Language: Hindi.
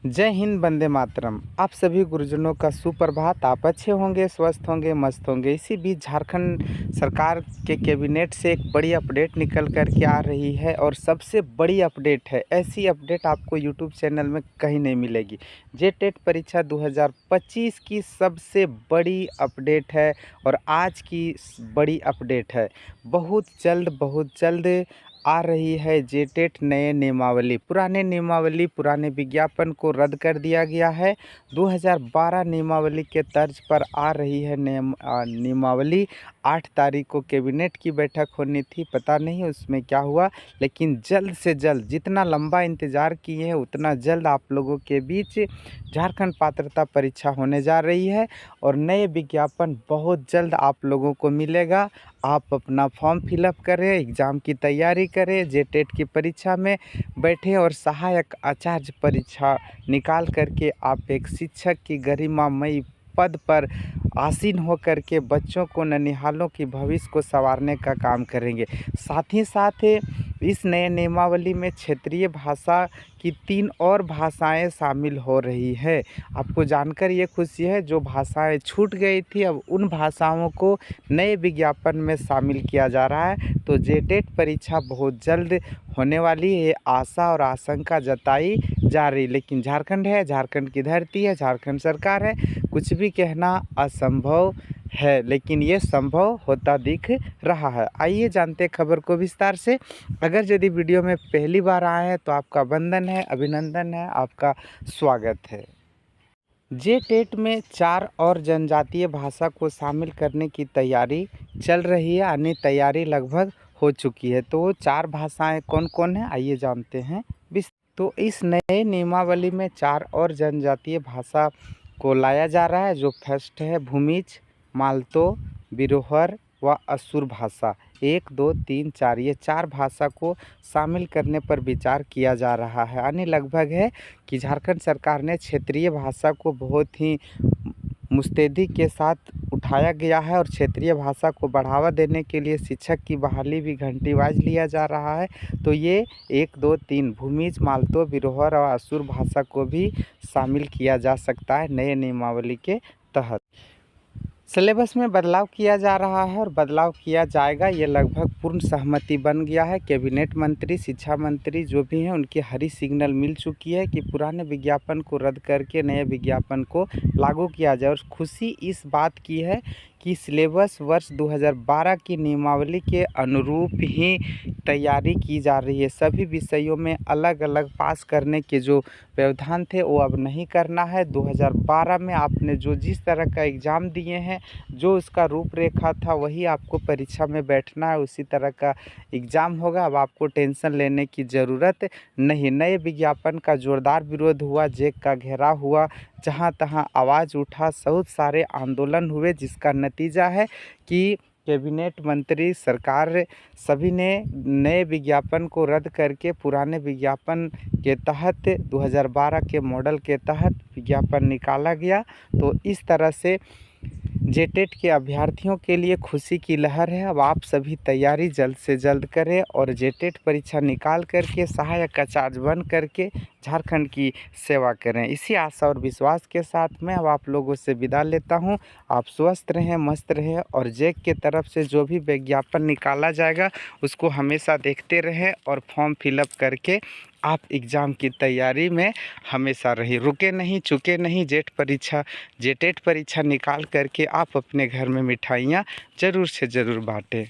जय हिंद, वंदे मातरम। आप सभी गुरुजनों का सुप्रभात। आप अच्छे होंगे, स्वस्थ होंगे, मस्त होंगे। इसी बीच झारखंड सरकार के कैबिनेट से एक बड़ी अपडेट निकल कर के आ रही है और सबसे बड़ी अपडेट है। ऐसी अपडेट आपको यूट्यूब चैनल में कहीं नहीं मिलेगी। जेटेट परीक्षा 2025 की सबसे बड़ी अपडेट है और आज की बड़ी अपडेट है। बहुत जल्द आ रही है जेटेट नए नियमावली। पुराने नियमावली, पुराने विज्ञापन को रद्द कर दिया गया है। 2012 नियमावली के तर्ज पर आ रही है नियमावली। 8 तारीख को कैबिनेट की बैठक होनी थी, पता नहीं उसमें क्या हुआ, लेकिन जल्द से जल्द, जितना लंबा इंतज़ार किए हैं उतना जल्द आप लोगों के बीच झारखंड पात्रता परीक्षा होने जा रही है और नए विज्ञापन बहुत जल्द आप लोगों को मिलेगा। आप अपना फॉर्म फिलअप करें, एग्ज़ाम की तैयारी करें, जेटेट की परीक्षा में बैठें और सहायक आचार्य परीक्षा निकाल करके आप एक शिक्षक की गरिमामयी पद पर आसीन हो करके बच्चों को, ननिहालों की भविष्य को संवारने का काम करेंगे। साथ ही साथ इस नए नियमावली में क्षेत्रीय भाषा की 3 और भाषाएं शामिल हो रही है। आपको जानकर ये खुशी है, जो भाषाएं छूट गई थी अब उन भाषाओं को नए विज्ञापन में शामिल किया जा रहा है। तो जेटेट परीक्षा बहुत जल्द होने वाली है, आशा और आशंका जताई जा रही। लेकिन झारखंड है, झारखंड की धरती है, झारखंड सरकार है, कुछ भी कहना असंभव है, लेकिन ये संभव होता दिख रहा है। आइए जानते हैं खबर को विस्तार से। अगर यदि वीडियो में पहली बार आए हैं तो आपका वंदन है, अभिनंदन है, आपका स्वागत है। जेटेट में 4 और जनजातीय भाषा को शामिल करने की तैयारी चल रही है, यानी तैयारी लगभग हो चुकी है। तो 4 भाषाएं कौन कौन हैं, आइए जानते हैं। तो इस नए नियमावली में 4 और जनजातीय भाषा को लाया जा रहा है, जो फर्स्ट है भूमिज, मालतो, बिरोहर व असुर भाषा। 1, 2, 3, 4 ये 4 भाषा को शामिल करने पर विचार किया जा रहा है। यानी लगभग है कि झारखंड सरकार ने क्षेत्रीय भाषा को बहुत ही मुस्तैदी के साथ उठाया गया है और क्षेत्रीय भाषा को बढ़ावा देने के लिए शिक्षक की बहाली भी घंटीवाज लिया जा रहा है। तो ये 1, 2, 3 भूमिज, मालतो, बिरोहर और असुर भाषा को भी शामिल किया जा सकता है नए नियमावली के तहत। सिलेबस में बदलाव किया जा रहा है और बदलाव किया जाएगा, ये लगभग पूर्ण सहमति बन गया है। कैबिनेट मंत्री, शिक्षा मंत्री जो भी हैं उनकी हरी सिग्नल मिल चुकी है कि पुराने विज्ञापन को रद्द करके नए विज्ञापन को लागू किया जाए। और खुशी इस बात की है कि सिलेबस वर्ष 2012 की नियमावली के अनुरूप ही तैयारी की जा रही है। सभी विषयों में अलग अलग पास करने के जो व्यवधान थे वो अब नहीं करना है। 2012 में आपने जो जिस तरह का एग्ज़ाम दिए हैं, जो उसका रूपरेखा था वही आपको परीक्षा में बैठना है, उसी तरह का एग्ज़ाम होगा। अब आपको टेंशन लेने की ज़रूरत नहीं। नए विज्ञापन का जोरदार विरोध हुआ, जेक का घेराव हुआ, जहाँ तहाँ आवाज़ उठा, बहुत सारे आंदोलन हुए, जिसका नतीजा है कि कैबिनेट मंत्री, सरकार सभी ने नए विज्ञापन को रद्द करके पुराने विज्ञापन के तहत 2012 के मॉडल के तहत विज्ञापन निकाला गया। तो इस तरह से जेटेट के अभ्यर्थियों के लिए खुशी की लहर है। अब आप सभी तैयारी जल्द से जल्द करें और जेटेट परीक्षा निकाल करके सहायक आचार्य बन करके झारखंड की सेवा करें। इसी आशा और विश्वास के साथ मैं अब आप लोगों से विदा लेता हूं। आप स्वस्थ रहें, मस्त रहें और जेक के तरफ से जो भी विज्ञापन निकाला जाएगा उसको हमेशा देखते रहें और फॉर्म फिलअप करके आप एग्ज़ाम की तैयारी में हमेशा रहें। रुके नहीं, चुके नहीं। जेटेट परीक्षा निकाल करके आप अपने घर में मिठाइयाँ ज़रूर से ज़रूर बाँटें।